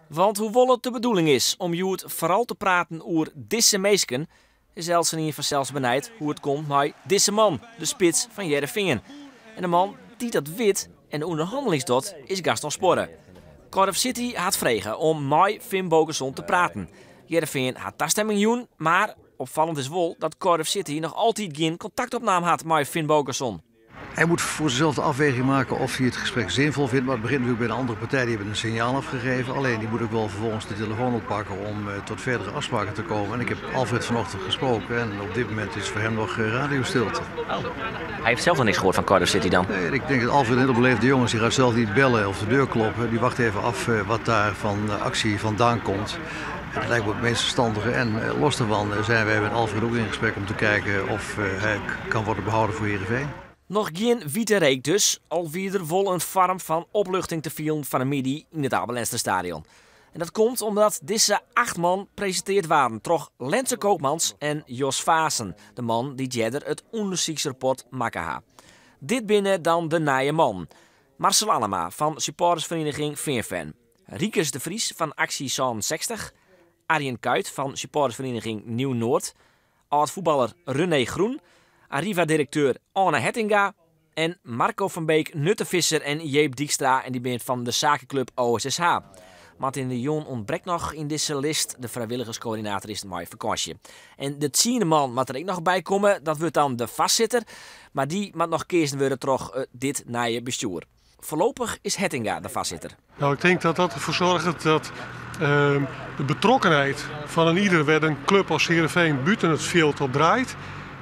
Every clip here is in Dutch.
Want hoewel het de bedoeling is om Joet vooral te praten over deze meesken, is Elsen vanzelfs benijd hoe het komt met deze man, de spits van Heerenveen. En de man die dat weet en de onderhandelingsdot is Gaston Sporre. Cardiff City had vregen om met Finn Bogason te praten. Heerenveen had toestemming doen, maar opvallend is wel dat Cardiff City nog altijd geen contactopname had met Finn Bogason. Hij moet voor zichzelf de afweging maken of hij het gesprek zinvol vindt. Maar het begint natuurlijk bij een andere partij, die hebben een signaal afgegeven. Alleen die moet ook wel vervolgens de telefoon oppakken om tot verdere afspraken te komen. En ik heb Alfred vanochtend gesproken en op dit moment is voor hem nog radiostilte. Oh. Hij heeft zelf nog niks gehoord van Cardiff City dan? Nee, ik denk dat Alfred een heel beleefde jongen is. Die gaat zelf niet bellen of de deur kloppen. Die wacht even af wat daar van actie vandaan komt. Het lijkt me het meest verstandige. En los daarvan zijn wij met Alfred ook in gesprek om te kijken of hij kan worden behouden voor Heerenveen. Nog geen witte reek dus, alweer er vol een vorm van opluchting te vielen van een midi in het Abelensstadion. En dat komt omdat deze 8 man presenteerd waren, toch Lense Koopmans en Jos Vaassen, de man die Jedder het onderzoeksrapport maken ha. Dit binnen dan de naaie man. Marcel Allema van supportersvereniging Veenfen, Riekes de Vries van Actie 60, Arjen Kuyt van supportersvereniging Nieuw-Noord, oud-voetballer René Groen, Arriva-directeur Anne Hettinga en Marco van Beek, Nuttevisser en Jeep Dijkstra en die bent van de zakenclub OSSH. Martin de Jong ontbreekt nog in deze list. De vrijwilligerscoördinator is mooi vakantie. En de 10e man moet er ook nog bij komen. Dat wordt dan de vastzitter. Maar die moet nog kiezen worden toch dit nije bestuur. Voorlopig is Hettinga de vastzitter. Nou, ik denk dat dat ervoor zorgt dat de betrokkenheid van een ieder waar een club als Heerenveen buiten het veld op draait,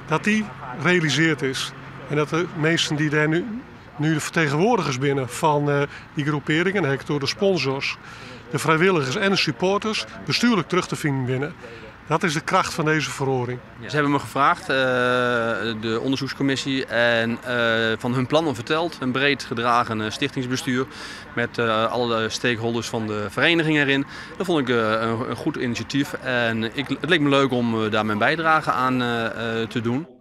dat die realiseerd is. En dat de mensen die daar nu de vertegenwoordigers binnen van die groeperingen, door de sponsors, de vrijwilligers en de supporters, bestuurlijk terug te vinden binnen. Dat is de kracht van deze verhoring. Ze hebben me gevraagd, de onderzoekscommissie, en van hun plannen verteld. Een breed gedragen stichtingsbestuur met alle stakeholders van de vereniging erin. Dat vond ik een goed initiatief en het leek me leuk om daar mijn bijdrage aan te doen.